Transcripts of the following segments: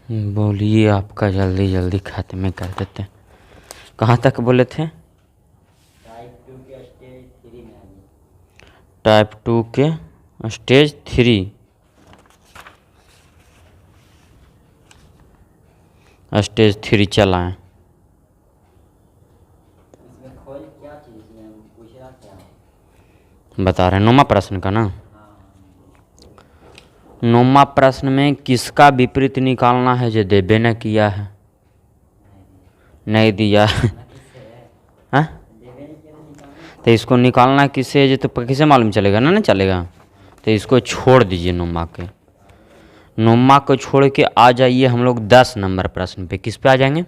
बोलिए, आपका जल्दी जल्दी खात्मे कर देते हैं। कहाँ तक बोले थे? टाइप 2 के स्टेज 3। स्टेज 3 चलाएं। बता रहे हैं नौमा प्रश्न का ना। नौमा प्रश्न में किसका विपरीत निकालना है जो देबे न किया है, नहीं दिया है। हाँ? तो इसको निकालना किससे है, जो तो किसे मालूम चलेगा ना, चलेगा। तो इसको छोड़ दीजिए नौमा के। नौमा को छोड़ के आ जाइए हम लोग 10 नंबर प्रश्न पे। किस पे आ जाएंगे?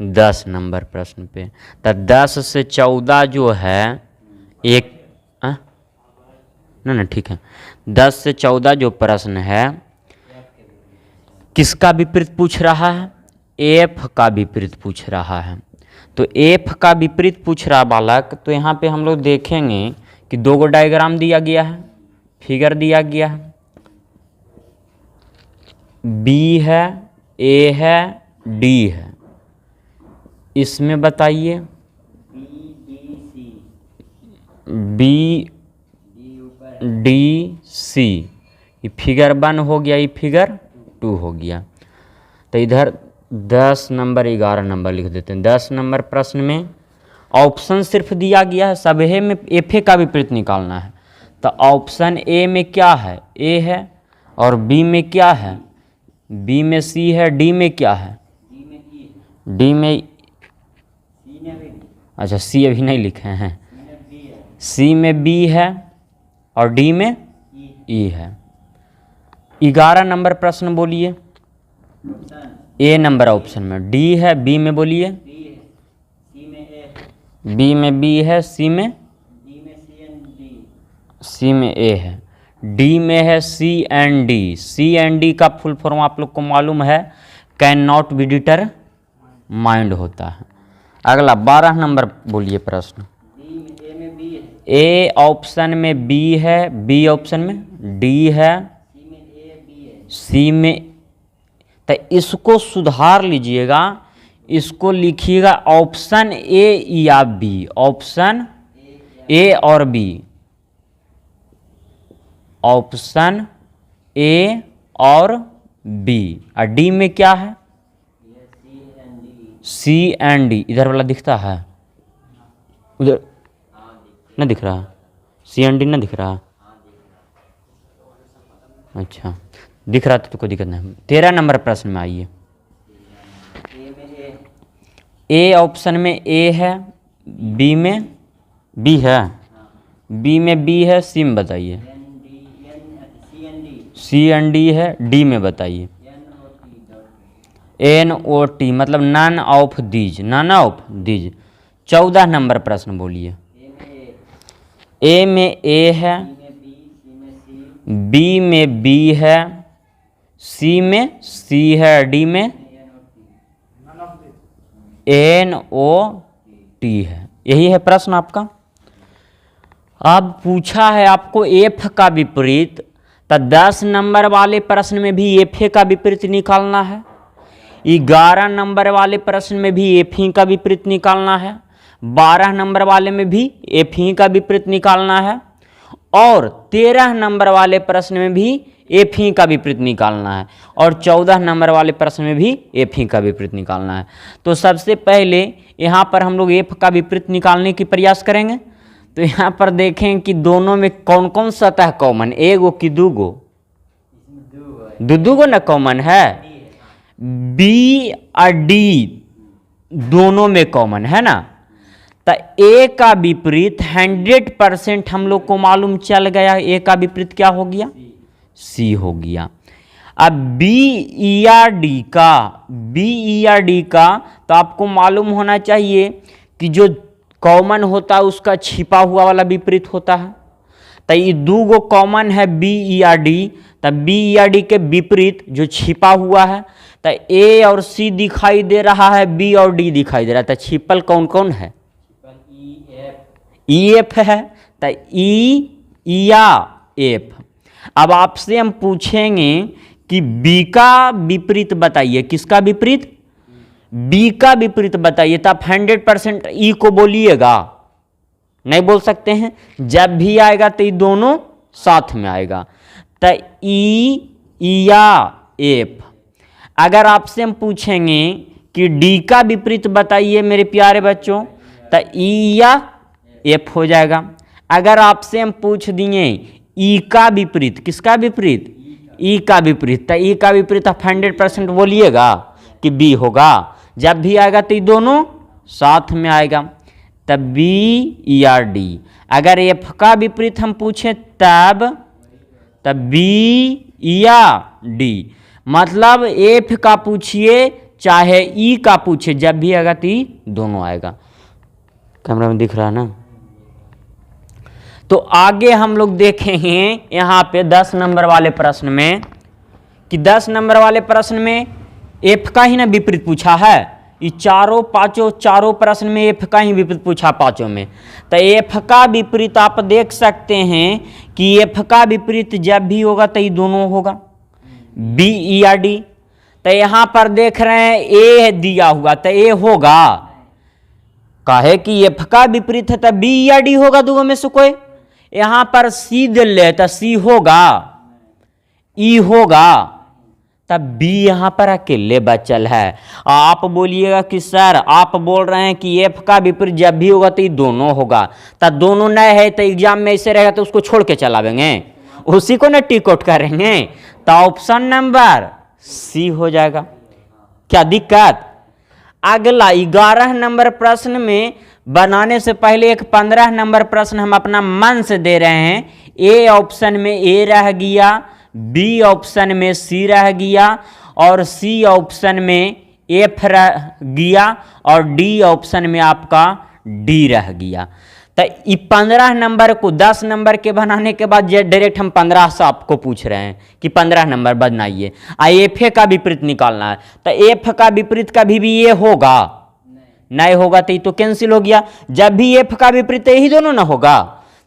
10 नंबर प्रश्न पे। तो 10 से 14 जो है एक ना ठीक है। 10 से 14 जो प्रश्न है किसका विपरीत पूछ रहा है? एफ का विपरीत पूछ रहा है। तो एफ का विपरीत पूछ रहा बालक, तो यहाँ पे हम लोग देखेंगे कि 2 गो डायग्राम दिया गया है, फिगर दिया गया है। बी है, ए है, डी है। इसमें बताइए बी डी सी, ये फिगर 1 हो गया, ये फिगर 2 हो गया। तो इधर 10 नंबर 11 नंबर लिख देते हैं। 10 नंबर प्रश्न में ऑप्शन सिर्फ दिया गया है, सबहे में एफ का विपरीत निकालना है। तो ऑप्शन ए में क्या है? ए है। और बी में क्या है? बी में सी है। डी में क्या है? डी में अच्छा सी अभी नहीं लिखे हैं। सी में बी है और डी में ई है। 11 नंबर प्रश्न बोलिए। ए नंबर ऑप्शन में डी है, बी में बोलिए बी में बी है, सी में ए है, डी में है C and D. C and D का फुल फॉर्म आप लोग को मालूम है, कैन नॉट बी डिटरमाइंड होता है। अगला 12 नंबर बोलिए प्रश्न। ए ऑप्शन में बी है, बी ऑप्शन में डी है, सी में। तो इसको सुधार लीजिएगा, इसको लिखिएगा ऑप्शन ए या बी। ऑप्शन ए और बी, ऑप्शन ए और बी। और डी में क्या है? C and D. इधर वाला दिखता है? उधर न दिख रहा? सी एंड डी न दिख रहा? अच्छा दिख रहा तो कोई दिक्कत नहीं। 13 नंबर प्रश्न में आइए। ए ऑप्शन में ए है, बी में बी है, बी में बी है, सी में बताइए। सी एंड डी है, डी में बताइए। एन ओ टी मतलब none of these, none of these. 14 नंबर प्रश्न बोलिए। ए में ए है, बी में बी है, सी में सी है, डी में एन ओ टी है। यही है प्रश्न आपका। अब पूछा है आपको एफ का विपरीत, तो 10 नंबर वाले प्रश्न में भी एफ का विपरीत निकालना है। 11 नंबर वाले प्रश्न में भी एफ का विपरीत निकालना है। 12 नंबर वाले में भी एफ का विपरीत निकालना है। और 13 नंबर वाले प्रश्न में भी एफ का विपरीत निकालना है। और 14 नंबर वाले प्रश्न में भी एफ का विपरीत निकालना है। तो सबसे पहले यहाँ पर हम लोग एफ का विपरीत निकालने की प्रयास करेंगे। तो यहाँ पर देखें कि दोनों में कौन कौन सतह कॉमन, एगो कि दूगो? दो ना कॉमन है। बी और डी दोनों में कॉमन है ना। तो ए का विपरीत 100% हम लोग को मालूम चल गया। ए का विपरीत क्या हो गया? सी हो गया। अब बी ई आर डी का तो आपको मालूम होना चाहिए कि जो कॉमन होता है उसका छिपा हुआ वाला विपरीत होता है। तो ये 2 गो कॉमन है बी ई आर डी। तो बी ई आर डी के विपरीत जो छिपा हुआ है, तो ए और सी दिखाई दे रहा है, बी और डी दिखाई दे रहा है। तो छिपल कौन कौन है? ई एफ है। तो ई या एफ। अब आपसे हम पूछेंगे कि बी का विपरीत बताइए। किसका विपरीत? बी का विपरीत बताइए। तो आप 100% ई को बोलिएगा? नहीं बोल सकते हैं। जब भी आएगा तो ये दोनों साथ में आएगा। तो ई या एफ। अगर आपसे हम पूछेंगे कि डी का विपरीत बताइए मेरे प्यारे बच्चों, तो ई या एफ हो जाएगा। अगर आपसे हम पूछ दिए ई का विपरीत, किसका विपरीत? ई का विपरीत, तो ई का विपरीत आप 100% बोलिएगा कि बी होगा। जब भी आएगा तो ये दोनों साथ में आएगा, तब बी या डी। अगर एफ का विपरीत हम पूछें तब बी या डी। मतलब एफ का पूछिए चाहे ई का पूछिए, जब भी आएगा तो ये दोनों आएगा। कैमरा में दिख रहा है ना? तो आगे हम लोग देखेंगे यहाँ पे 10 नंबर वाले प्रश्न में कि 10 नंबर वाले प्रश्न में एफ का ही ना विपरीत पूछा है। ये चारों प्रश्न में एफ का ही विपरीत पूछा पांचों में। तो एफ का विपरीत आप देख सकते हैं कि एफ का विपरीत जब भी होगा तो ये दोनों होगा, बी या डी। तो यहां पर देख रहे हैं ए दिया हुआ, तो ए होगा। काहे कि एफ का विपरीत है तो बी या डी होगा, दोनों में से कोई। यहां पर सी दे ले तो सी होगा, ई होगा, तब बी यहां पर अकेले बचल है। आप बोलिएगा कि सर आप बोल रहे हैं कि एफ का विपरीत जब भी होगा तो ये दोनों होगा। तब दोनों नहीं है तो एग्जाम में ऐसे रहेगा तो उसको छोड़ के चलावेंगे, उसी को ना टिक आउट करेंगे। तो ऑप्शन नंबर सी हो जाएगा। क्या दिक्कत? अगला 11 नंबर प्रश्न में बनाने से पहले एक 15 नंबर प्रश्न हम अपना मन से दे रहे हैं। ए ऑप्शन में ए रह गया, बी ऑप्शन में सी रह गया, और सी ऑप्शन में एफ रह गया, और डी ऑप्शन में आपका डी रह गया। तो ये 15 नंबर को 10 नंबर के बनाने के बाद डायरेक्ट हम 15 से आपको पूछ रहे हैं कि 15 नंबर बनाइए। एफ का विपरीत निकालना है। तो एफ का विपरीत कभी भी ये होगा नहीं होगा, तो ये तो कैंसिल हो गया। जब भी एफ का विपरीत यही दोनों ना होगा,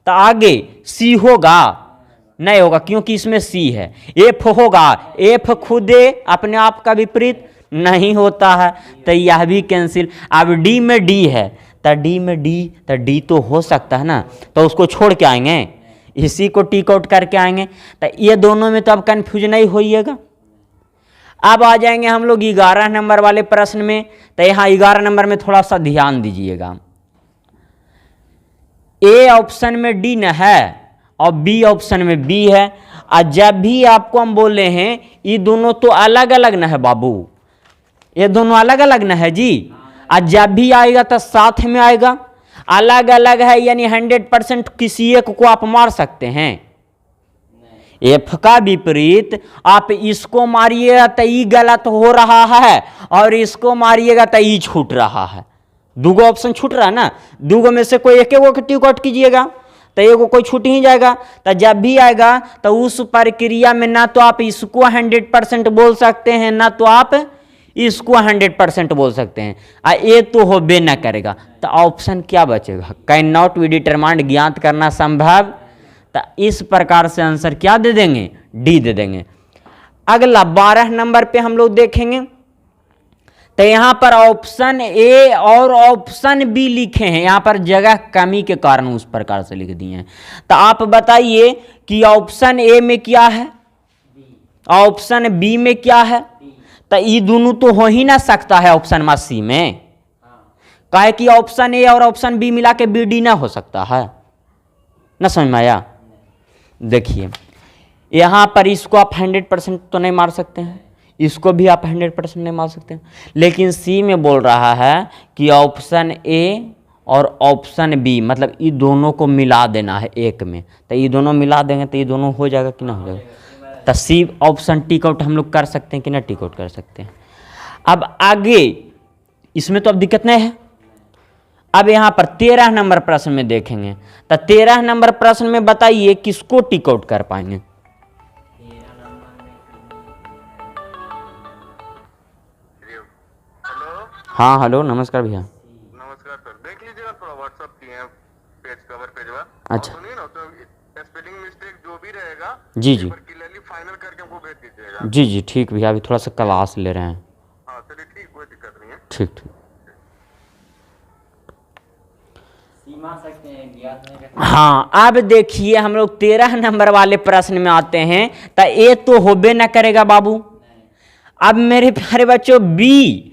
तो आगे सी होगा नहीं होगा, क्योंकि इसमें सी है। एफ होगा, एफ खुद अपने आप का विपरीत नहीं होता है, तो यह भी कैंसिल। अब डी में डी है, तो डी में डी, तो डी तो हो सकता है ना, तो उसको छोड़ के आएंगे, इसी को टिक आउट करके आएंगे। तो ये दोनों में तो अब कंफ्यूज नहीं होइएगा। अब आ जाएंगे हम लोग 11 नंबर वाले प्रश्न में। तो यहाँ 11 नंबर में थोड़ा सा ध्यान दीजिएगा। ए ऑप्शन में डी न है और बी ऑप्शन में बी है। और जब भी आपको हम बोले हैं ये दोनों तो अलग अलग न है बाबू, ये दोनों अलग अलग न है जी। और जब भी आएगा तो साथ में आएगा। अलग अलग है यानी 100% किसी एक को आप मार सकते हैं। एफ का विपरीत आप इसको मारिएगा तो ई गलत हो रहा है, और इसको मारिएगा तो ई छूट रहा है। दूगो ऑप्शन छूट रहा है ना, दूगो में से कोई एक को टिक आउट कीजिएगा तो एगो कोई छूट ही जाएगा। तो जब भी आएगा तो उस प्रक्रिया में ना तो आप इसको 100% बोल सकते हैं, ना तो आप इसको 100% बोल सकते हैं। ये तो होबे ना करेगा, तो ऑप्शन क्या बचेगा? कैन नॉट बी डिटरमाइंड, ज्ञात करना संभव। तो इस प्रकार से आंसर क्या दे देंगे? डी दे देंगे। अगला 12 नंबर पे हम लोग देखेंगे। तो यहां पर ऑप्शन ए और ऑप्शन बी लिखे हैं, यहां पर जगह कमी के कारण उस प्रकार से लिख दिए हैं। तो आप बताइए कि ऑप्शन ए में क्या है, ऑप्शन बी में क्या है? तो ये दोनों तो हो ही ना सकता है ऑप्शन में सी में। काहे कि ऑप्शन ए और ऑप्शन बी मिला के बी डी ना हो सकता है ना, समझ में आया? देखिए यहां पर इसको आप 100% तो नहीं मार सकते हैं, इसको भी आप 100% नहीं मार सकते हैं, लेकिन सी में बोल रहा है कि ऑप्शन ए और ऑप्शन बी, मतलब ये दोनों को मिला देना है एक में। तो ये दोनों मिला देंगे तो ये दोनों हो जाएगा कि ना हो जाएगा? तो सी ऑप्शन टिक आउट हम लोग कर सकते हैं कि ना टिक आउट कर सकते हैं। अब आगे इसमें तो अब दिक्कत नहीं है। अब यहाँ पर 13 नंबर प्रश्न में देखेंगे। तो 13 नंबर प्रश्न में बताइए किसको टिक आउट कर पाएंगे? हाँ हेलो, नमस्कार भैया। नमस्कार सर, देख लीजिएगा थोड़ा व्हाट्सएप किए हैं पेज कवर पेजवा। अच्छा सुनिए ना, तो स्पेलिंग मिस्टेक जो भी रहेगा जी जी क्लियरली फाइनल करके हमको भेज दीजिएगा। लीजिएगा। जी जी ठीक भैया, अभी थोड़ा सा क्लास ले रहे हैं। हाँ चलिए ठीक, कोई दिक्कत नहीं है। ठीक ठीक। हाँ अब देखिए हम लोग 13 नंबर वाले प्रश्न में आते हैं। तो ए तो होबे ना करेगा बाबू। अब मेरे प्यारे बच्चों बी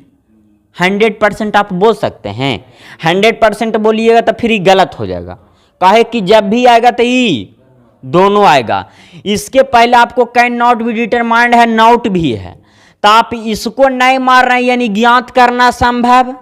100% आप बोल सकते हैं। 100% बोलिएगा तो फिर ये गलत हो जाएगा। काहे कि जब भी आएगा तो ई दोनों आएगा। इसके पहले आपको कैन नॉट बी डिटरमाइंड है, नॉट भी है, तो आप इसको नहीं मार रहे हैं, यानी ज्ञात करना संभव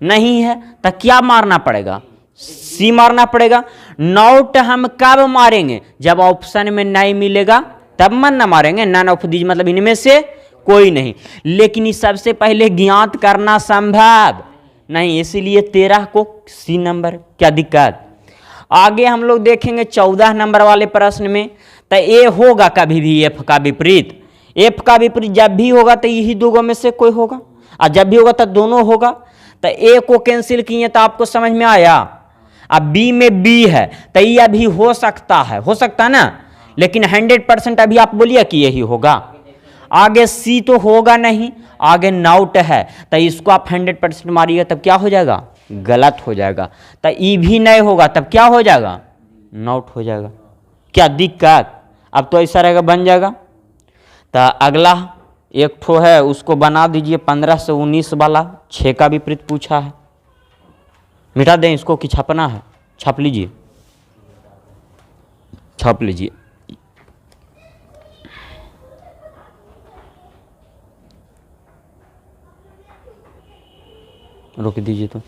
नहीं है। तो क्या मारना पड़ेगा? सी मारना पड़ेगा। नॉट हम कब मारेंगे? जब ऑप्शन में नहीं मिलेगा तब मन ना मारेंगे। नन ऑफ दीज मतलब इनमें से कोई नहीं। लेकिन इस सबसे पहले ज्ञात करना संभव नहीं, इसीलिए 13 को सी नंबर। क्या दिक्कत? आगे हम लोग देखेंगे 14 नंबर वाले प्रश्न में। तो ए होगा कभी भी एफ का विपरीत। एफ का विपरीत जब भी होगा तो यही दो में से कोई होगा, और जब भी होगा तो दोनों होगा। तो ए को कैंसिल किए तो आपको समझ में आया। अब बी में बी है तो ये अभी हो सकता है, हो सकता है ना, लेकिन 100% अभी आप बोलिए कि यही होगा। आगे सी तो होगा नहीं, आगे नॉट है, तो इसको आप 100% मारिएगा तब क्या हो जाएगा? गलत हो जाएगा। तो ई भी नहीं होगा तब क्या हो जाएगा? नॉट हो जाएगा। क्या दिक्कत? अब तो ऐसा रहेगा, बन जाएगा। तो अगला एक ठो है, उसको बना दीजिए 15 से 19 वाला। 6 का विपरीत पूछा है। मिटा दें इसको कि छपना है? छाप लीजिए, छाप लीजिए। रोक दीजिए तो।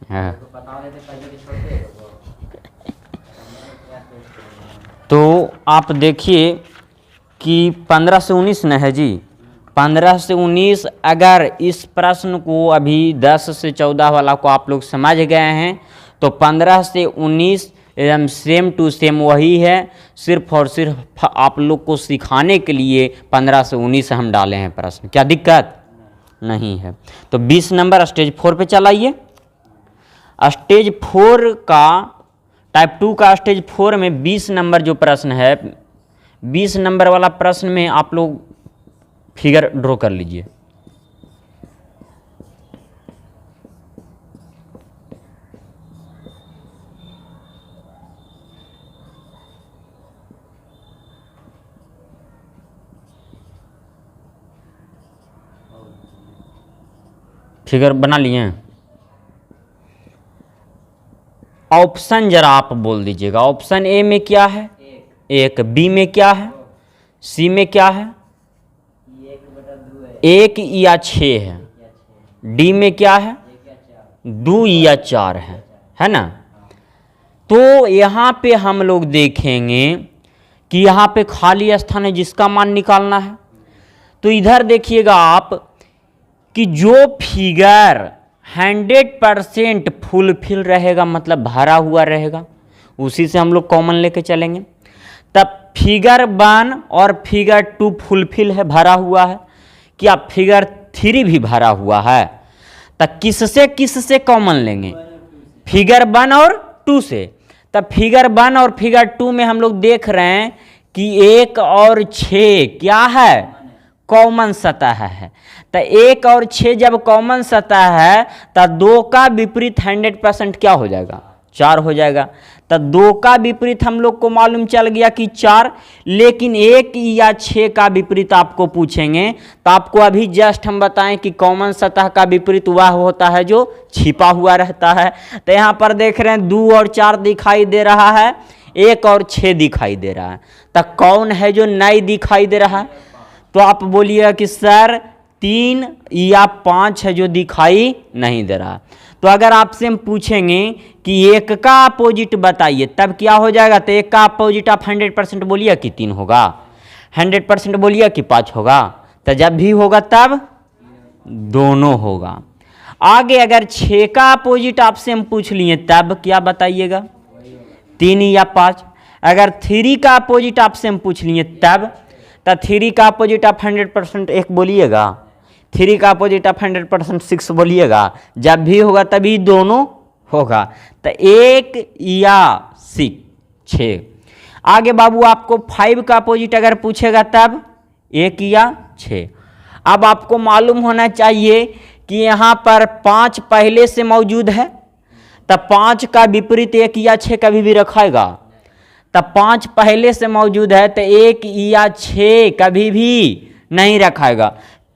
हाँ। तो आप देखिए कि 15 से 19 न है जी। 15 से 19 अगर इस प्रश्न को अभी 10 से 14 वाला को आप लोग समझ गए हैं तो 15 से 19 एकदम सेम टू सेम वही है। सिर्फ और सिर्फ आप लोग को सिखाने के लिए 15 से 19 हम डाले हैं प्रश्न। क्या दिक्कत नहीं है? तो 20 नंबर स्टेज 4 पे चलाइए। स्टेज 4 का टाइप 2 का स्टेज 4 में 20 नंबर जो प्रश्न है, 20 नंबर वाला प्रश्न में आप लोग फिगर ड्रॉ कर लीजिए। फिगर बना लिए? ऑप्शन जरा आप बोल दीजिएगा। ऑप्शन ए में क्या है? एक। बी में क्या है? सी में क्या है? 1 या 6 है। डी में क्या है? 2 या 4 है ना? तो यहाँ पे हम लोग देखेंगे कि यहाँ पे खाली स्थान है जिसका मान निकालना है। तो इधर देखिएगा आप कि जो फिगर 100% फुलफिल रहेगा, मतलब भरा हुआ रहेगा, उसी से हम लोग कॉमन लेके चलेंगे। तब फिगर 1 और फिगर 2 फुलफिल है, भरा हुआ है। क्या फिगर 3 भी भरा हुआ है? तो किससे कॉमन लेंगे? फिगर 1 और 2 से। तब फिगर 1 और फिगर 2 में हम लोग देख रहे हैं कि 1 और 6 क्या है? कॉमन सतह है। तो 1 और 6 जब कॉमन सतह है तो 2 का विपरीत 100% क्या हो जाएगा? 4 हो जाएगा। तो 2 का विपरीत हम लोग को मालूम चल गया कि 4। लेकिन 1 या 6 का विपरीत आपको पूछेंगे तो आपको अभी जस्ट हम बताएं कि कॉमन सतह का विपरीत वह होता है जो छिपा हुआ रहता है। तो यहाँ पर देख रहे हैं 2 और 4 दिखाई दे रहा है, 1 और 6 दिखाई दे रहा है। तो कौन है जो नहीं दिखाई दे रहा है? तो आप बोलिएगा कि सर 3 या 5 है जो दिखाई नहीं दे रहा। तो अगर आपसे हम पूछेंगे कि 1 का अपोजिट बताइए तब क्या हो जाएगा? तो 1 का अपोजिट आप 100% बोलिए कि 3 होगा, 100% बोलिए कि 5 होगा। तो जब भी होगा तब दोनों होगा। आगे अगर 6 का अपोजिट आपसे हम पूछ लिए तब क्या बताइएगा? 3 या 5। अगर 3 का अपोजिट आपसे हम पूछ लिए तब, तो 3 का अपोजिट आप 100% 1 बोलिएगा, 3 का अपोजिट आप 100% 6 बोलिएगा। जब भी होगा तभी दोनों होगा। तो 1 या 6। आगे बाबू आपको 5 का अपोजिट अगर पूछेगा तब 1 या 6। अब आपको मालूम होना चाहिए कि यहाँ पर 5 पहले से मौजूद है, तब 5 का विपरीत 1 या 6 कभी भी रखाएगा। तब 5 पहले से मौजूद है तो 1 या 6 कभी भी नहीं रखाएगा।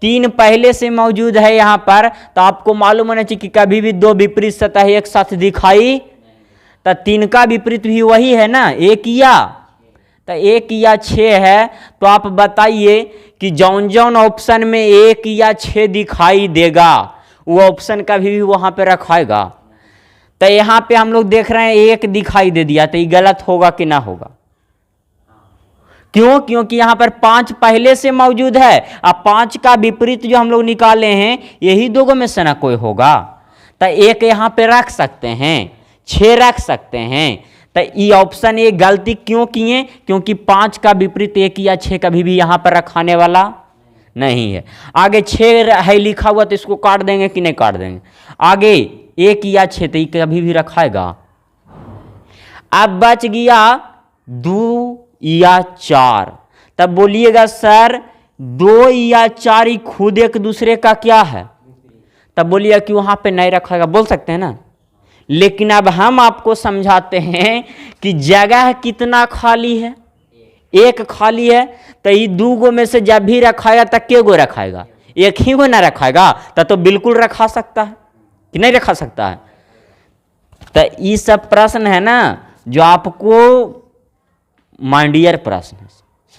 3 पहले से मौजूद है यहाँ पर, तो आपको मालूम होना चाहिए कि कभी भी 2 विपरीत सतह एक साथ दिखाई, तो 3 का विपरीत भी वही है ना, 1 या, तो 1 या 6 है। तो आप बताइए कि जौन जौन ऑप्शन में 1 या 6 दिखाई देगा वो ऑप्शन कभी भी वहां पे रखाएगा। तो यहाँ पे हम लोग देख रहे हैं 1 दिखाई दे दिया, तो ये गलत होगा कि ना होगा? क्यों? क्योंकि यहाँ पर 5 पहले से मौजूद है। अब 5 का विपरीत जो हम लोग निकाले हैं यही दोगों में से ना कोई होगा, तो 1 यहाँ पे रख सकते हैं, 6 रख सकते हैं। तो ये ऑप्शन ए गलती क्यों किए? क्योंकि 5 का विपरीत 1 या 6 कभी भी यहाँ पर रखाने वाला नहीं है। आगे 6 है लिखा हुआ, तो इसको काट देंगे कि नहीं काट देंगे? आगे 1 या 6 तो ये कभी भी रखाएगा। अब बच गया 2 या 4। तब बोलिएगा सर 2 या 4 ही खुद एक दूसरे का क्या है? तब बोलिएगा कि वहां पे नहीं रखाएगा, बोल सकते हैं ना। लेकिन अब हम आपको समझाते हैं कि जगह कितना खाली है, 1 खाली है। तो ये 2 गो में से जब भी रखाएगा तब के गो रखाएगा? 1 ही गो ना रखाएगा, तो बिल्कुल रखा सकता है कि नहीं रखा सकता है? तो ये सब प्रश्न है ना जो आपको माइंडियर प्रश्न है,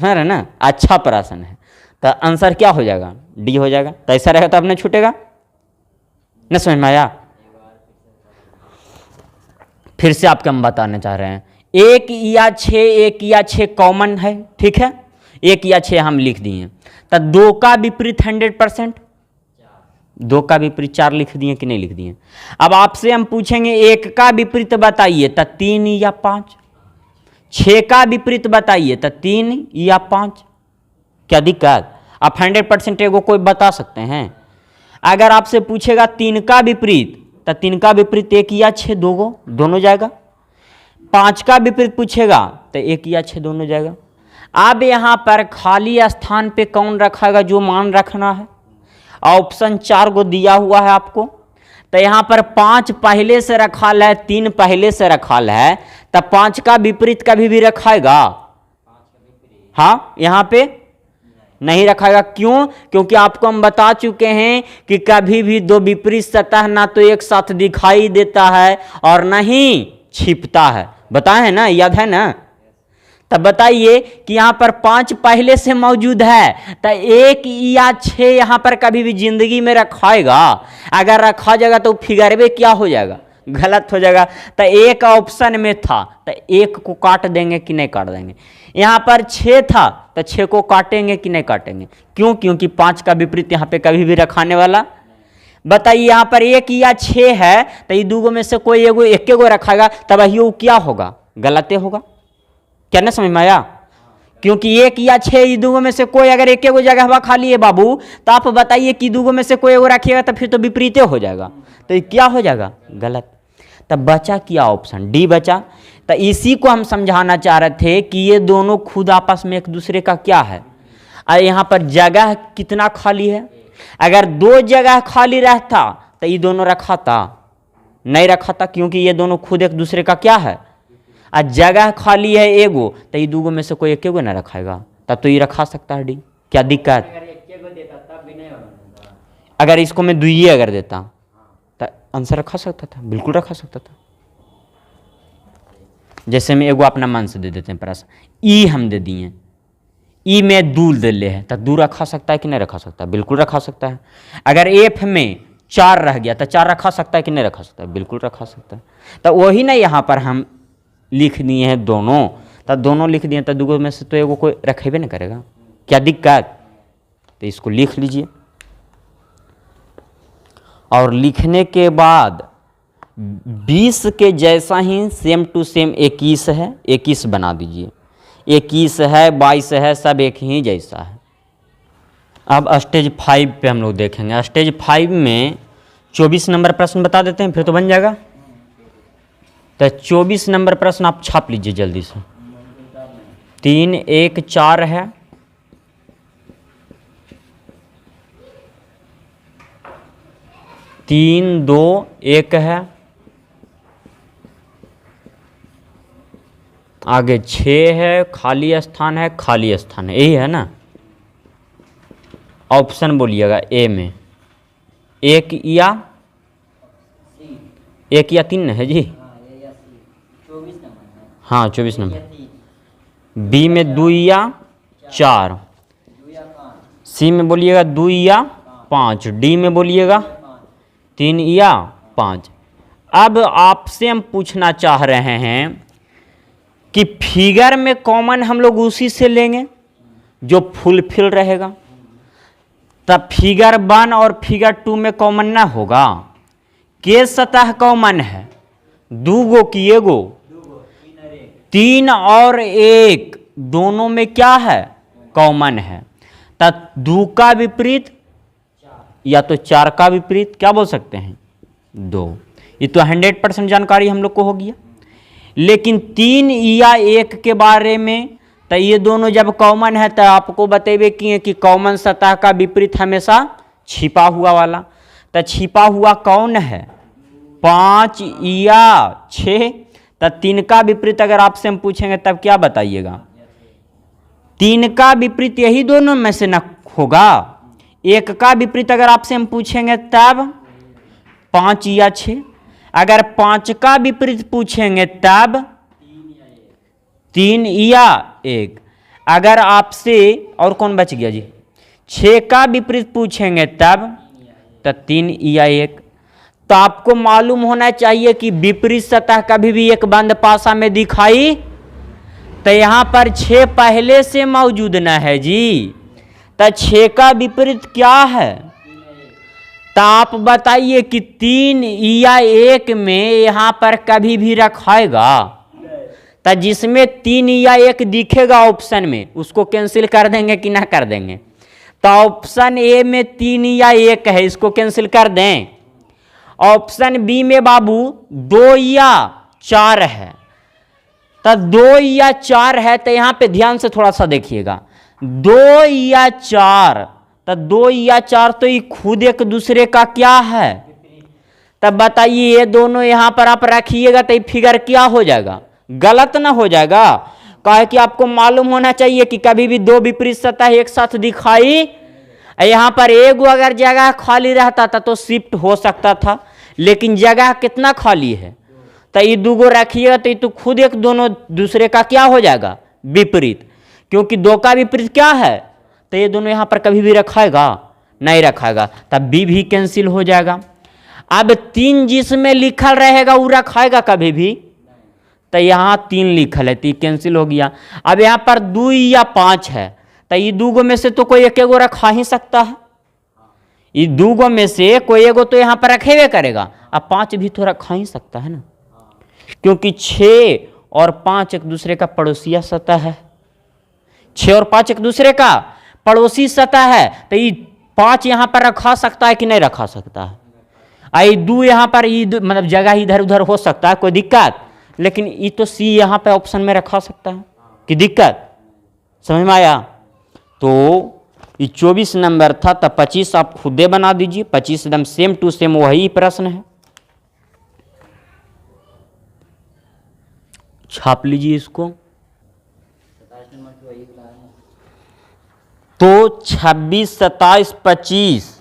समझ रहे ना, अच्छा प्रश्न है। तो आंसर क्या हो जाएगा? डी हो जाएगा। तो ऐसा रहेगा तो अब नहीं छूटेगा, न समझ में आया? फिर से आपको हम बताना चाह रहे हैं 1 या 6, 1 या 6 कॉमन है, ठीक है, 1 या 6 हम लिख दिए। तो 2 का विपरीत 100%, 2 का विपरीत 4 लिख दिए कि नहीं लिख दिए? अब आपसे हम पूछेंगे 1 का विपरीत बताइए, तो 3 या 5। 6 का विपरीत बताइए, तो 3 या 5। क्या दिक्कत? आप 100% एगो कोई बता सकते हैं। अगर आपसे पूछेगा 3 का विपरीत, तो 3 का विपरीत 1 या 6 दोनों जाएगा। 5 का विपरीत पूछेगा तो 1 या 6 दोनों जाएगा। अब यहाँ पर खाली स्थान पे कौन रखाएगा जो मान रखना है? ऑप्शन 4 गो दिया हुआ है आपको। तो यहाँ पर 5 पहले से रखाल है, 3 पहले से रखाल है, तब 5 का विपरीत कभी भी रखाएगा? हाँ, यहाँ पे नहीं रखाएगा। क्यों? क्योंकि आपको हम बता चुके हैं कि कभी भी 2 विपरीत सतह ना तो एक साथ दिखाई देता है और ना ही छिपता है, बताए हैं ना, याद है ना? तब बताइए कि यहाँ पर 5 पहले से मौजूद है, तो 1 या 6 यहाँ पर कभी भी जिंदगी में रखाएगा? अगर रखा जाएगा तो फिगर में क्या हो जाएगा? गलत हो जाएगा। तो 1 ऑप्शन में था, तो 1 को काट देंगे कि नहीं काट देंगे? यहाँ पर 6 था, तो 6 को काटेंगे कि नहीं काटेंगे? क्यों? क्योंकि 5 का विपरीत यहाँ पे कभी भी रखाने वाला। बताइए यहाँ पर 1 या 6 है, तो ये 2 में से कोई एक गो रखाएगा, तब ये क्या होगा? गलत होगा। क्या ना समझ में आया? क्योंकि 1 या 6 ये 2 में से कोई अगर एक गो जगह खाली है बाबू, तो आप बताइए कि 2 में से कोई एगो रखिएगा तो फिर तो विपरीत हो जाएगा, तो ये क्या हो जाएगा? गलत। तब बचा क्या ऑप्शन? डी बचा। तो इसी को हम समझाना चाह रहे थे कि ये दोनों खुद आपस में एक दूसरे का क्या है। यहाँ पर जगह कितना खाली है? अगर 2 जगह खाली रहता तो ये दोनों रखा था? नहीं रखा था, क्योंकि ये दोनों खुद एक दूसरे का क्या है। जगह खाली है एगो, तो ये 2 में से कोई एक ना रखाएगा, तब तो ये रखा सकता है डी। क्या दिक्कत? अगर इसको मैं 2 अगर देता तो आंसर रखा सकता था, बिल्कुल रखा सकता था। जैसे मैं एगो अपना मन से दे देते हैं प्रश्न, ई हम दे दिए, ई में 2 दे ले है, तो 2 रखा सकता है कि नहीं रखा सकता? बिल्कुल रखा सकता है। अगर एफ में 4 रह गया तो 4 रखा सकता है कि नहीं रखा सकता? बिल्कुल रखा सकता है। तो वही ना यहाँ पर हम लिख दिए हैं दोनों, तो दोनों लिख दिए, तो 2 में से तो एगो कोई रखेबे नहीं करेगा। क्या दिक्कत? तो इसको लिख लीजिए, और लिखने के बाद 20 के जैसा ही सेम टू सेम 21 है, 21 बना दीजिए। 21 है, 22 है, सब एक ही जैसा है। अब स्टेज 5 पे हम लोग देखेंगे। स्टेज 5 में 24 नंबर प्रश्न बता देते हैं, फिर तो बन जाएगा। तो 24 नंबर प्रश्न आप छाप लीजिए जल्दी से। 3 1 4 है, 3 2 1 है, आगे 6 है, खाली स्थान है, खाली स्थान है, यही है ना। ऑप्शन बोलिएगा ए में 1 या 3 है जी। हाँ 24 नंबर। बी में 2 या 4, सी में बोलिएगा 2 या 5, डी में बोलिएगा 3 या 5। अब आपसे हम पूछना चाह रहे हैं कि फिगर में कॉमन हम लोग उसी से लेंगे जो फुलफिल रहेगा, तब फिगर 1 और फिगर 2 में कॉमन ना होगा। के सतह कॉमन है, 2 गो की एगो, 3 और 1 दोनों में क्या है, कॉमन है। तब 2 का विपरीत या तो 4 का विपरीत क्या बोल सकते हैं, 2। ये तो 100% जानकारी हम लोग को हो गया। लेकिन 3 या 1 के बारे में, तो ये दोनों जब कॉमन है तो आपको बतेबे किए कि कॉमन सतह का विपरीत हमेशा छिपा हुआ वाला। तो छिपा हुआ कौन है, 5 या 6। तो 3 का विपरीत अगर आपसे हम पूछेंगे तब क्या बताइएगा, 3 का विपरीत यही दोनों में से न होगा। 1 का विपरीत अगर आपसे हम पूछेंगे तब 5 या 6। अगर 5 का विपरीत पूछेंगे तब 3 या 1। अगर आपसे और कौन बच गया जी, 6 का विपरीत पूछेंगे तब तो 3 या 1। तो आपको मालूम होना चाहिए कि विपरीत सतह कभी भी एक बंद पासा में दिखाई, तो यहां पर 6 पहले से मौजूद न है जी। तो 6 का विपरीत क्या है, तो आप बताइए कि 3 या 1 में यहां पर कभी भी रखाएगा। तो जिसमें 3 या 1 दिखेगा ऑप्शन में उसको कैंसिल कर देंगे कि ना कर देंगे। तो ऑप्शन ए में 3 या 1 है, इसको कैंसिल कर दें। ऑप्शन बी में बाबू 2 या 4 है। तो 2 या 4 है, तो यहां पे ध्यान से थोड़ा सा देखिएगा, 2 या 4, तो 2 या 4 तो ये खुद एक दूसरे का क्या है। तब बताइए ये दोनों यहां पर आप रखिएगा तो ये फिगर क्या हो जाएगा, गलत ना हो जाएगा। कहे कि आपको मालूम होना चाहिए कि कभी भी 2 विपरीत सतह एक साथ दिखाई, यहां पर एक अगर जगह खाली रहता था तो शिफ्ट हो सकता था, लेकिन जगह कितना खाली है, तो ये 2 गो रखिएगा तो ये तो खुद एक दोनों दूसरे का क्या हो जाएगा, विपरीत। क्योंकि 2 का विपरीत क्या है, तो ये दोनों यहां पर कभी भी रखाएगा, नहीं रखाएगा, तब बी भी कैंसिल हो जाएगा। अब 3 जिसमें लिखल रहेगा वो रखाएगा कभी भी, तो यहां 3 लिखल है तो कैंसिल हो गया। अब यहां पर 2 या 5 है, तो ये 2 गो में से तो कोई एक गो रखा ही सकता है। ये 2 गो में से कोई एगो तो यहां पर रखेबे करेगा, अब 5 भी तो रखा ही सकता है ना, क्योंकि 6 और 5 एक दूसरे का पड़ोसिया सतह है। 6 और 5 एक दूसरे का पड़ोसी सतह है, तो ये 5 यहां पर रखा सकता है कि नहीं रखा सकता है। आई 2 यहां पर मतलब जगह इधर उधर हो सकता है, कोई दिक्कत, लेकिन ये तो सी यहां पे ऑप्शन में रखा सकता है कि दिक्कत, समझ में आया। तो ये 24 नंबर था, तब 25 आप खुदे बना दीजिए। 25 एकदम सेम टू सेम वही प्रश्न है, छाप लीजिए इसको। तो 26 27 25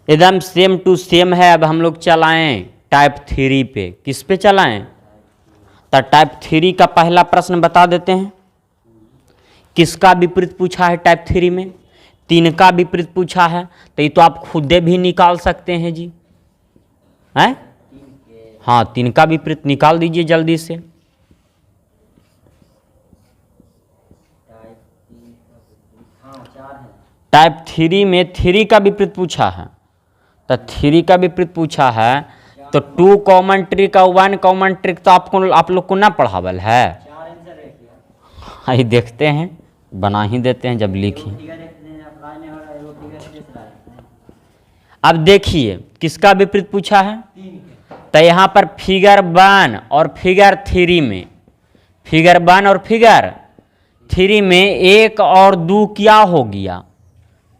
एकदम सेम टू सेम है। अब हम लोग चलाएं टाइप 3 पे, किस पे चलाएं, तो टाइप 3 का पहला प्रश्न बता देते हैं। किसका विपरीत पूछा है टाइप 3 में, 3 का विपरीत पूछा है, तो ये तो आप खुदे भी निकाल सकते हैं जी, हैं? हाँ 3 का विपरीत निकाल दीजिए जल्दी से। टाइप 3 में 3 का विपरीत पूछा है, तो 3 का विपरीत पूछा है, तो 2 कॉमन ट्रिक और 1 कॉमन ट्रिक तो आप लोग को ना पढ़ावल है। आइए देखते हैं, बना ही देते हैं जब लिखी। अब देखिए किसका विपरीत पूछा है, तो यहाँ पर फिगर 1 और फिगर 3 में, फिगर 1 और फिगर 3 में 1 और 2 क्या हो गया,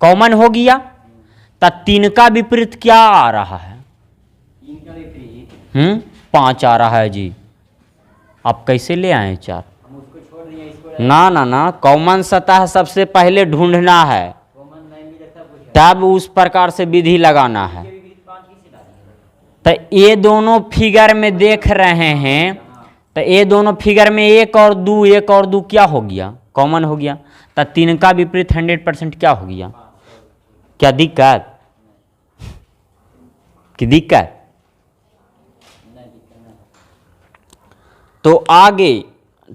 कॉमन हो गया। तो 3 का विपरीत क्या आ रहा है, 5 आ रहा है जी। आप कैसे ले आए 4? ना ना ना, कॉमन सतह सबसे पहले ढूंढना है, तब उस प्रकार से विधि लगाना है। तो ये दोनों फिगर में देख रहे हैं, तो ये दोनों फिगर में 1 और 2, 1 और 2 क्या हो गया, कॉमन हो गया। तो 3 का विपरीत 100% क्या हो गया। क्या दिक्कत की दिक्कत? तो आगे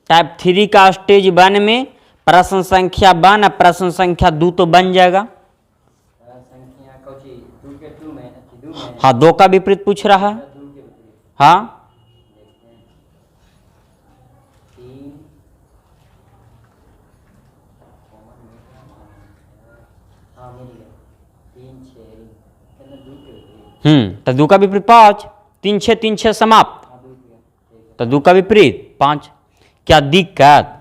टाइप 3 का स्टेज 1 में प्रश्न संख्या 1 और प्रश्न संख्या 2 तो बन जाएगा। हाँ, 2 का विपरीत पूछ रहा है। हाँ, तो 2 का विपरीत 5, 3 6 3 6 समाप्त। तो 2 का विपरीत 5। क्या दिक्कत?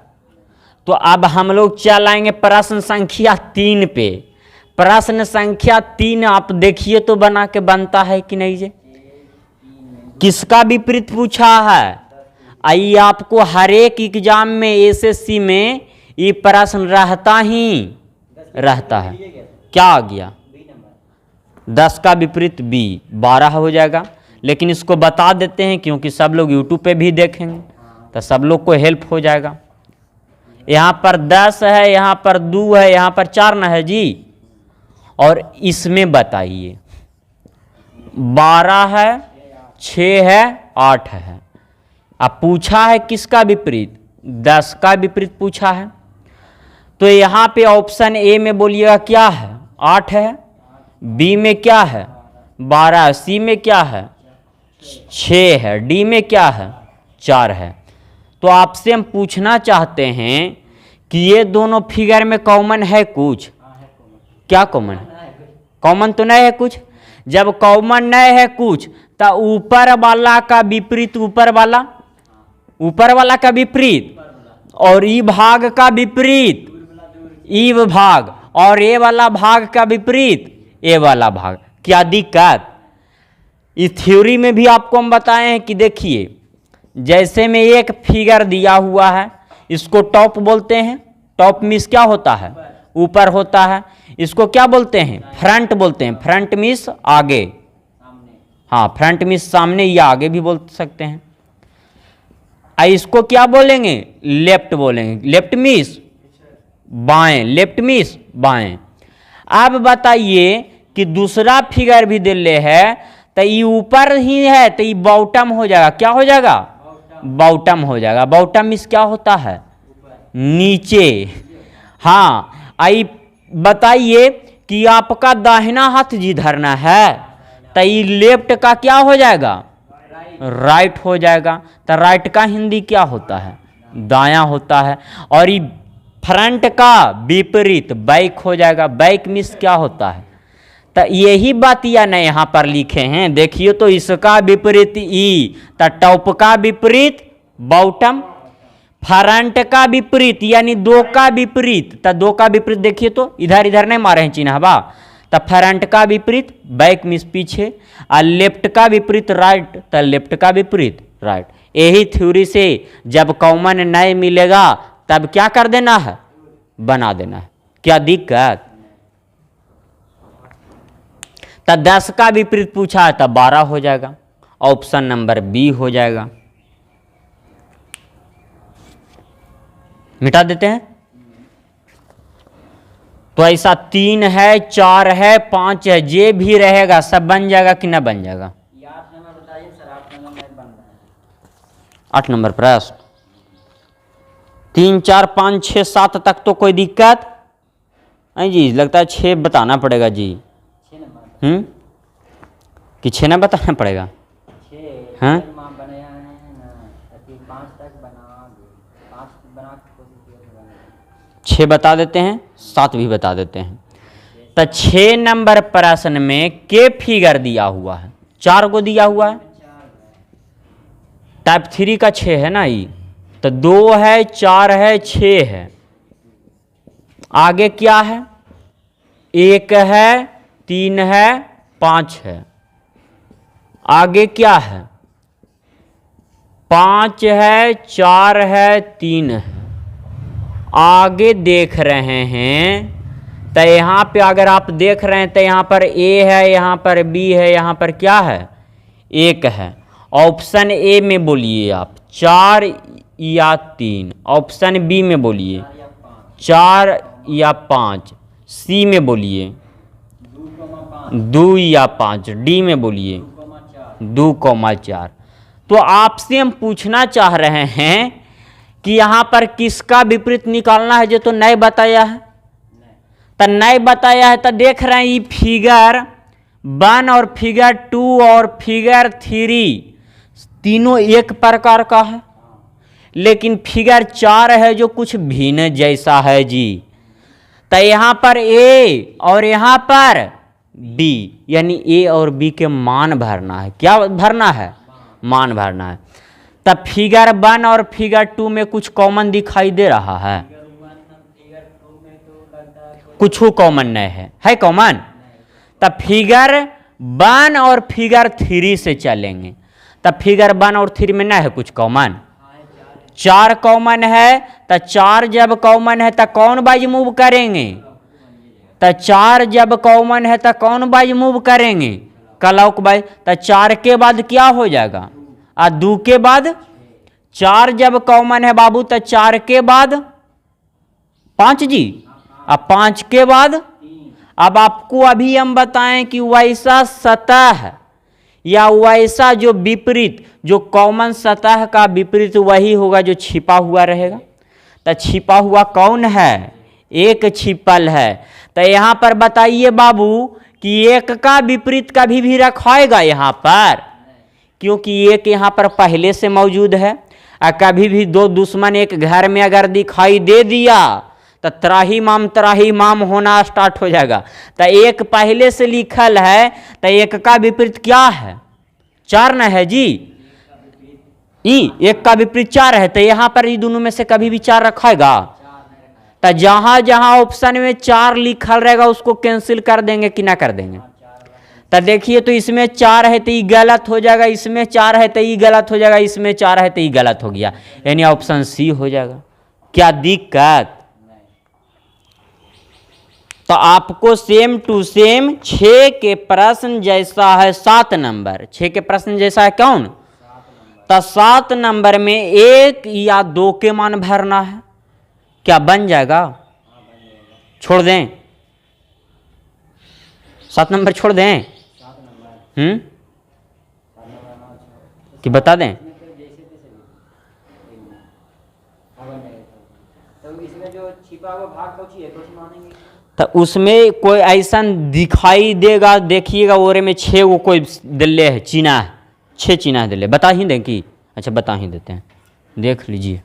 तो अब हम लोग चलाएंगे प्रश्न संख्या 3 पे। प्रश्न संख्या 3 आप देखिए तो बना के बनता है कि नहीं जी। किसका विपरीत पूछा है? आइए, आपको हर एक एग्जाम में एसएससी में ये प्रश्न रहता ही रहता है। क्या आ गया? 10 का विपरीत बी, 12 हो जाएगा। लेकिन इसको बता देते हैं क्योंकि सब लोग यूट्यूब पे भी देखेंगे तो सब लोग को हेल्प हो जाएगा। यहाँ पर 10 है, यहाँ पर 2 है, यहाँ पर 4 न है जी। और इसमें बताइए 12 है, 6 है, 8 है। अब पूछा है किसका विपरीत? 10 का विपरीत पूछा है। तो यहाँ पे ऑप्शन ए में बोलिएगा क्या है? 8 है। बी में क्या है? 12। सी में क्या है? 6 है। डी में क्या है? 4 है। तो आपसे हम पूछना चाहते हैं कि ये दोनों फिगर में कॉमन है कुछ? क्या कॉमन है? कॉमन तो नहीं है कुछ। जब कॉमन नहीं है कुछ तो ऊपर वाला का विपरीत ऊपर वाला का विपरीत, और ई भाग का विपरीत ई भाग, और ए वाला भाग का विपरीत ए वाला भाग। क्या दिक्कत? इस थ्योरी में भी आपको हम बताए हैं कि देखिए, जैसे में एक फिगर दिया हुआ है, इसको टॉप बोलते हैं। टॉप मीन्स क्या होता है? ऊपर होता है। इसको क्या बोलते हैं? फ्रंट बोलते हैं। फ्रंट मीन्स आगे। हाँ, फ्रंट मीन्स सामने या आगे भी बोल सकते हैं। इसको क्या बोलेंगे? लेफ्ट बोलेंगे। लेफ्ट मीन्स बाएं, लेफ्ट मीन्स बाएं। अब बताइए कि दूसरा फिगर भी दे ले है तो ये ऊपर ही है तो ये बॉटम हो जाएगा। क्या हो जाएगा? बॉटम हो जाएगा। बॉटम मीन्स क्या होता है? नीचे। हाँ, आई बताइए कि आपका दाहिना हाथ जिधर ना है तो ये लेफ्ट का क्या हो जाएगा? राइट हो जाएगा। तो राइट का हिंदी क्या होता है? दायां होता है। और ये फ्रंट का विपरीत बैक हो जाएगा। बैक मीन्स क्या होता है? तो यही बात या नहीं यहाँ पर लिखे हैं। देखिए तो इसका विपरीत ई, तो टॉप का विपरीत बॉटम, फ्रंट का विपरीत यानी 2 का विपरीत। तो 2 का विपरीत देखिए तो इधर इधर नहीं मारे हैं चिन्ह बा। तो फ्रंट का विपरीत बैक मीन्स पीछे, और लेफ्ट का विपरीत राइट, तो लेफ्ट का विपरीत राइट। यही थ्योरी से जब कॉमन नहीं मिलेगा तब क्या कर देना है? बना देना है। क्या दिक्कत? तो 10 का विपरीत पूछा है तो 12 हो जाएगा। ऑप्शन नंबर बी हो जाएगा। मिटा देते हैं। तो ऐसा 3 है, 4 है, 5 है, जे भी रहेगा सब बन जाएगा कि ना बन जाएगा? 8 नंबर प्रश्न। 3 4 5 6 7 तक तो कोई दिक्कत नहीं जी। लगता है 6 बताना पड़ेगा जी। कि 6 ना बताना पड़ेगा? हाँ, 6 बता देते हैं, 7 भी बता देते हैं। तो 6 नंबर प्रश्न में के फिगर दिया हुआ है? 4 को दिया हुआ है। टाइप 3 का 6 है ना ये, तो 2 है, 4 है, 6 है। आगे क्या है? 1 है, 3 है, 5 है। आगे क्या है? 5 है, 4 है, 3 है। आगे देख रहे हैं तो यहाँ पे अगर आप देख रहे हैं तो यहाँ पर ए है, यहाँ पर बी है, यहाँ पर क्या है? 1 है। ऑप्शन ए में बोलिए आप 4 या 3। ऑप्शन बी में बोलिए 4 या 5। सी में बोलिए 2 या 5। डी में बोलिए 2,4। तो आपसे हम पूछना चाह रहे हैं कि यहाँ पर किसका विपरीत निकालना है, जो तो नहीं बताया है। तो नहीं बताया है तो देख रहे हैं ये फिगर 1 और फिगर 2 और फिगर 3 तीनों एक प्रकार का है, लेकिन फिगर 4 है जो कुछ भिन्न जैसा है जी। तो यहाँ पर ए और यहाँ पर बी, यानी ए और बी के मान भरना है। क्या भरना है? मान भरना है। तब फिगर 1 और फिगर 2 में कुछ कॉमन दिखाई दे रहा है? कुछ कॉमन नहीं है कॉमन? तब फिगर 1 और फिगर 3 से चलेंगे। तब फिगर 1 और 3 में नहीं है कुछ कॉमन? 4 कॉमन है। तो 4 जब कॉमन है तो कौन बाइज मूव करेंगे? तो 4 जब कॉमन है तो कौन बाइज मूव करेंगे? Clockwise. तो 4 के बाद क्या हो जाएगा? 2 के बाद 4 जब कॉमन है बाबू तो 4 के बाद 5 जी। अब 5 के बाद अब आपको अभी हम बताएं कि वैसा सतह या वैसा जो विपरीत, जो कॉमन सतह का विपरीत वही होगा जो छिपा हुआ रहेगा। तो छिपा हुआ कौन है? एक छिपल है। तो यहाँ पर बताइए बाबू कि एक का विपरीत कभी भी रखाएगा यहाँ पर, क्योंकि एक यहाँ पर पहले से मौजूद है। और कभी भी दो दुश्मन एक घर में अगर दिखाई दे दिया तो त्राही माम होना स्टार्ट हो जाएगा। तो एक पहले से लिखल है तो एक का विपरीत क्या है? 4 न है जी। एक का विपरीत 4 है। तो यहाँ पर ये दोनों में से कभी भी 4 रखाएगा? तो जहां जहां ऑप्शन में 4 लिखल रहेगा उसको कैंसिल कर देंगे कि ना कर देंगे? तो देखिए, तो इसमें 4 है तो ये गलत हो जाएगा, इसमें 4 है तो ये गलत हो जाएगा, इसमें 4 है तो ये गलत हो गया, यानी ऑप्शन सी हो जाएगा। क्या दिक्कत? तो आपको सेम टू सेम 6 के प्रश्न जैसा है 7 नंबर, 6 के प्रश्न जैसा है कौन? तो 7 नंबर में 1 या 2 के मान भरना है। क्या बन जाएगा? छोड़ दें 7 नंबर? छोड़ दें कि बता दें? तो उसमें कोई ऐसा दिखाई देगा, देखिएगा ओरे में 6 वो कोई दिल्ले है, चीना है, 6 चीना है दिल्ले। बता ही दें कि? अच्छा बता ही देते हैं, देख लीजिए।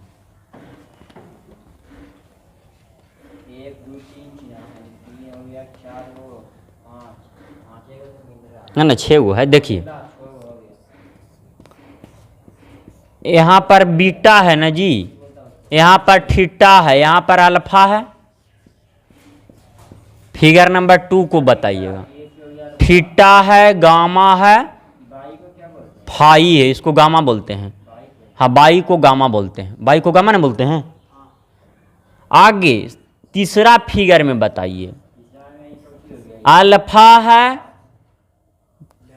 1 2 3 चीना है, 3 हो गया, 4 हो, 5 ना 6 वो है। देखिए यहाँ पर बीटा है ना जी, यहाँ पर थीटा है, यहाँ पर अल्फा है। फिगर नंबर 2 को बताइएगा। थीटा है, गामा है, फाई है, इसको गामा बोलते हैं। हाँ, बाई को गामा बोलते हैं, बाई को गामा ना बोलते हैं। आगे तीसरा फिगर में बताइए। अल्फा है,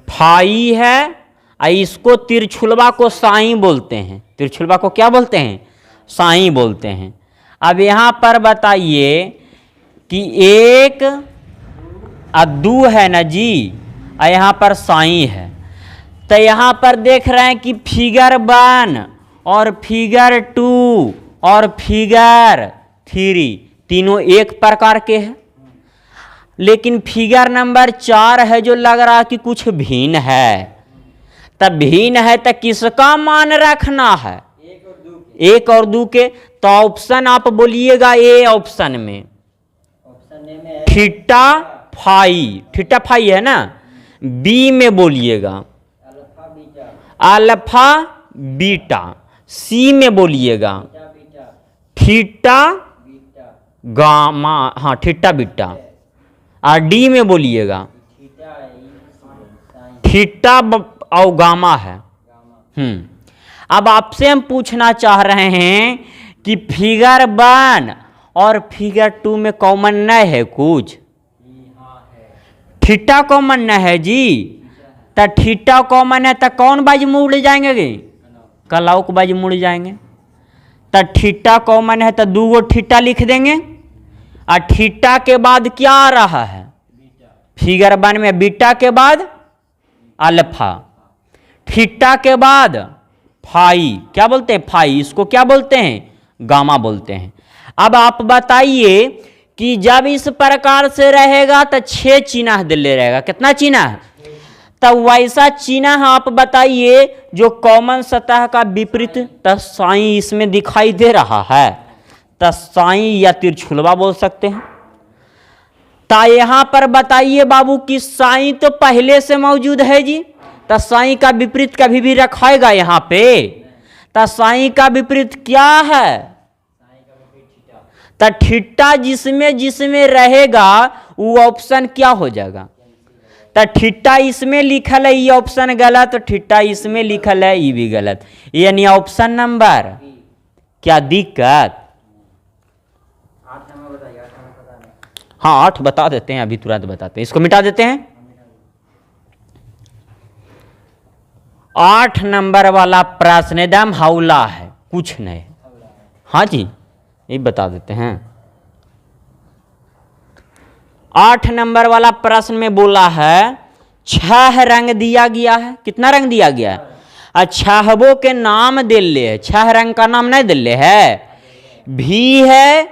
फाई है, इसको तिरछुलवा को साई बोलते हैं। तिरछुलवा को क्या बोलते हैं? साई बोलते हैं। अब यहाँ पर बताइए कि 1 और 2 है ना जी, और यहाँ पर साई है। तो यहाँ पर देख रहे हैं कि फिगर 1 और फिगर 2 और फिगर 3 तीनों एक प्रकार के हैं, लेकिन फिगर नंबर 4 है जो लग रहा है कि कुछ भिन्न है। तब भिन्न है तो किसका मान रखना है? 1 और 2 के। तो ऑप्शन आप बोलिएगा ए ऑप्शन में थीटा फाई है ना। बी में बोलिएगा अल्फा बीटा। सी में बोलिएगा theta beta theta beta gamma, हाँ थीटा बीटा। और डी में बोलिएगा थीटा साइन थीटा और गामा है। गामा। अब आपसे हम पूछना चाह रहे हैं कि फिगर 1 और फिगर 2 में कॉमन न है कुछ? हाँ है। थीटा कॉमन न है जी, तो थीटा कॉमन है तो कौन बाजू मुड़ जाएंगे गे? कलाऊ को बाजू मुड़ जाएंगे। तो थीटा कॉमन है तो 2 थीटा लिख देंगे। और थीटा के बाद क्या आ रहा है? फिगर 1 में बीटा के बाद अल्फा, थीटा के बाद फाई, क्या बोलते हैं? फाई। इसको क्या बोलते हैं? गामा बोलते हैं। अब आप बताइए कि जब इस प्रकार से रहेगा तो 6 चिन्ह दिल्ली रहेगा। कितना चिन्ह? तो वैसा चिन्ह आप बताइए जो कॉमन सतह का विपरीत, तो साई इसमें दिखाई दे रहा है, तो साई या तिरछुलवा बोल सकते हैं। तो यहां पर बताइए बाबू कि साई तो पहले से मौजूद है जी, तो साई का विपरीत कभी भी रखाएगा यहां पे? तो साई का विपरीत क्या है? तो थीटा जिसमें जिसमें रहेगा वो ऑप्शन क्या हो जाएगा? तो थीटा इसमें लिखल है, ये ऑप्शन गलत, तो थीटा इसमें लिखल है, ये भी गलत, यानी ऑप्शन नंबर क्या? दिक्कत। 8 नंबर बताइए, 8 नंबर पता नहीं। हाँ 8 बता देते हैं, अभी तुरंत बताते हैं, इसको मिटा देते हैं। 8 नंबर वाला प्रश्न एकदम हौला है, कुछ नहीं। हाँ जी, ये बता देते हैं। 8 नंबर वाला प्रश्न में बोला है 6 रंग दिया गया है। कितना रंग दिया गया है? और 6 के नाम दिले है। 6 रंग का नाम नहीं दिले है। भी है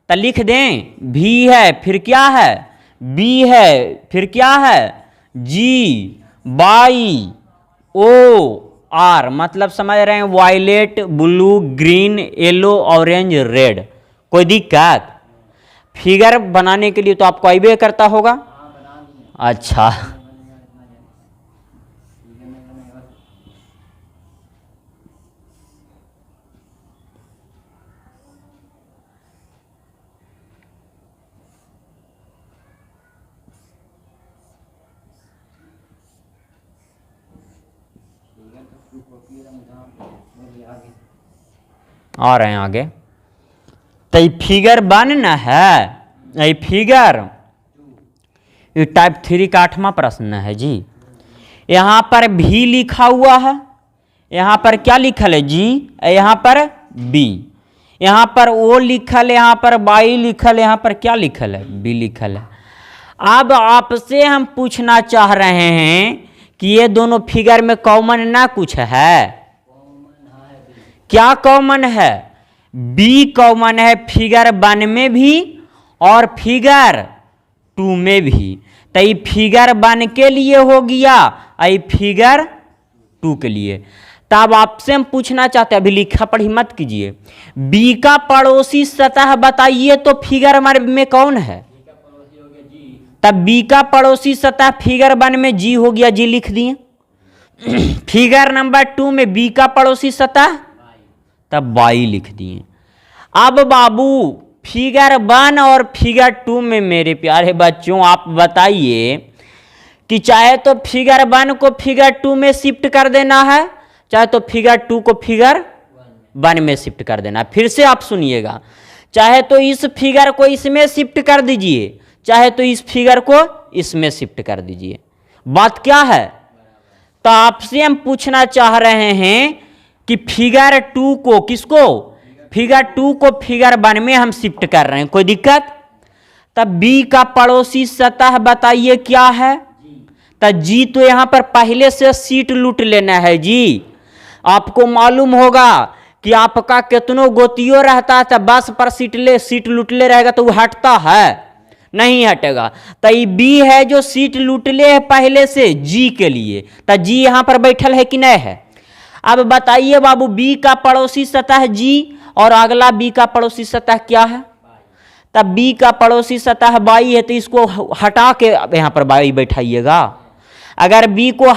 तो लिख दें, भी है, फिर क्या है? बी है, फिर क्या है? जी, बाई, ओ, आर, मतलब समझ रहे हैं? Violet, blue, green, yellow, orange, red. कोई दिक्कत? फिगर बनाने के लिए तो आपको आइबे करता होगा। अच्छा, आ रहे हैं आगे। तो ये फिगर 1 न है, ये फिगर ये टाइप 3 का 8वां प्रश्न है जी। यहाँ पर भी लिखा हुआ है, यहाँ पर क्या लिखल है? जी, यहाँ पर बी, यहाँ पर ओ लिखल है, यहाँ पर बाई लिखल है, यहाँ पर क्या लिखल है? बी लिखल है। अब आपसे हम पूछना चाह रहे हैं कि ये दोनों फिगर में कॉमन ना कुछ है? क्या कॉमन है? बी कॉमन है फिगर 1 में भी और फिगर 2 में भी। तो ये फिगर 1 के लिए हो गया, ये फिगर 2 के लिए। तब आपसे हम पूछना चाहते हैं, अभी लिखा पढ़ी मत कीजिए, बी का पड़ोसी सतह बताइए तो फिगर में कौन है? तब बी का पड़ोसी सतह फिगर 1 में जी हो गया, जी लिख दिए। फिगर नंबर 2 में बी का पड़ोसी सतह, तब बाई लिख दिए। अब बाबू फिगर 1 और फिगर 2 में मेरे प्यारे बच्चों आप बताइए कि चाहे तो फिगर 1 को फिगर 2 में शिफ्ट कर देना है, चाहे तो फिगर 2 को फिगर 1 में शिफ्ट कर देना। फिर से आप सुनिएगा, चाहे तो इस फिगर को इसमें शिफ्ट कर दीजिए, चाहे तो इस फिगर को इसमें शिफ्ट कर दीजिए। बात क्या है? तो आपसे हम पूछना चाह रहे हैं कि फिगर 2 को, किसको? फिगर 2 को फिगर 1 में हम शिफ्ट कर रहे हैं, कोई दिक्कत? तब बी का पड़ोसी सतह बताइए क्या है? तो जी तो यहां पर पहले से सीट लूट लेना है जी। आपको मालूम होगा कि आपका कितनों गोतियों रहता है तो बस पर सीट लूट ले रहेगा तो वो हटता है? नहीं हटेगा। तो ये बी है जो सीट लूट ले है पहले से जी के लिए, तो जी यहां पर बैठल है कि नहीं है? अब बताइए बाबू, बी का पड़ोसी सतह जी और अगला बी का पड़ोसी सतह क्या है? तब बी का पड़ोसी सतह बाई है, तो इसको हटा के यहां पर बाई बैठाइएगा। अगर बी को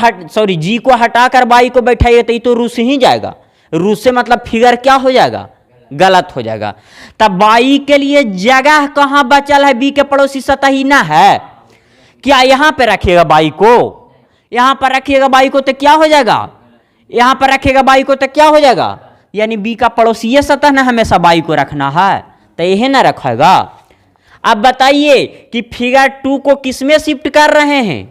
जी को हटाकर बाई को बैठाइए तो ये तो रूस ही जाएगा। रूस से मतलब फिगर क्या हो जाएगा, गलत हो जाएगा। तब बाई के लिए जगह कहां बचल है, बी के पड़ोसी सतह ही ना है। क्या यहां पे रखिएगा बाई को, यहां पर रखिएगा बाई को तो क्या हो जाएगा, यहां पर रखिएगा बाई को तो क्या हो जाएगा, यानी बी का पड़ोसी ये सतह ना हमेशा बाई को रखना है, तो यही ना रखेगा। अब बताइए कि फिगर 2 को किसमें शिफ्ट कर रहे हैं,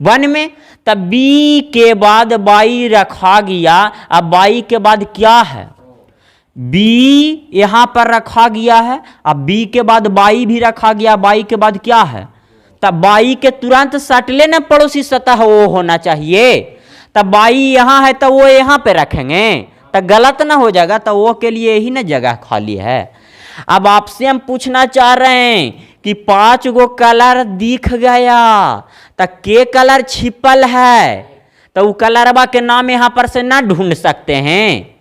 1 में। तब बी के बाद बाई रखा गया। अब बाई के बाद क्या है, बी यहां पर रखा गया है। अब बी के बाद बाई भी रखा गया, बाई के बाद क्या है, तब बाई के तुरंत सटले ना पड़ोसी सतह वो होना चाहिए। तब बाई यहां है तो वो यहां पे रखेंगे तो गलत ना हो जाएगा, तो वो के लिए ही ना जगह खाली है। अब आपसे हम पूछना चाह रहे हैं कि 5 गो कलर दिख गया, तो के कलर छिपल है, तो वो कलरवा के नाम यहां पर से ना ढूंढ सकते हैं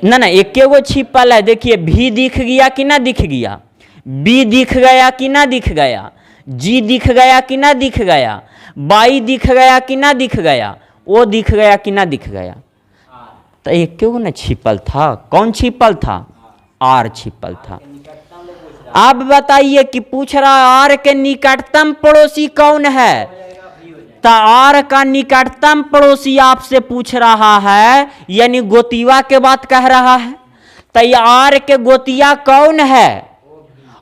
ना, ना एक गो छिपल है। देखिए भी दिख गया कि ना दिख गया, बी दिख गया कि ना दिख गया, जी दिख गया कि ना दिख गया, बाई दिख गया कि ना दिख गया, ओ दिख गया कि ना दिख गया। तो एक क्यों ना छिपल था, कौन छिपल था, आर छिपल था। अब बताइए कि पूछ रहा आर के निकटतम पड़ोसी कौन है, तो आर का निकटतम पड़ोसी आपसे पूछ रहा है, यानी गोतिया के बात कह रहा है। तो ये आर के गोतिया कौन है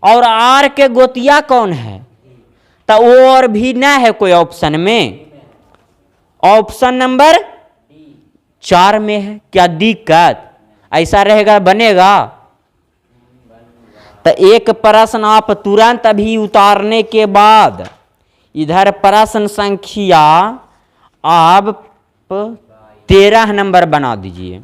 और आर के गोतिया कौन है, तो वो और भी ना है कोई ऑप्शन में, ऑप्शन नंबर 4 में है। क्या दिक्कत, ऐसा रहेगा बनेगा। तो एक प्रश्न आप तुरंत अभी उतारने के बाद इधर प्रश्न संख्या आप 13 नंबर बना दीजिए।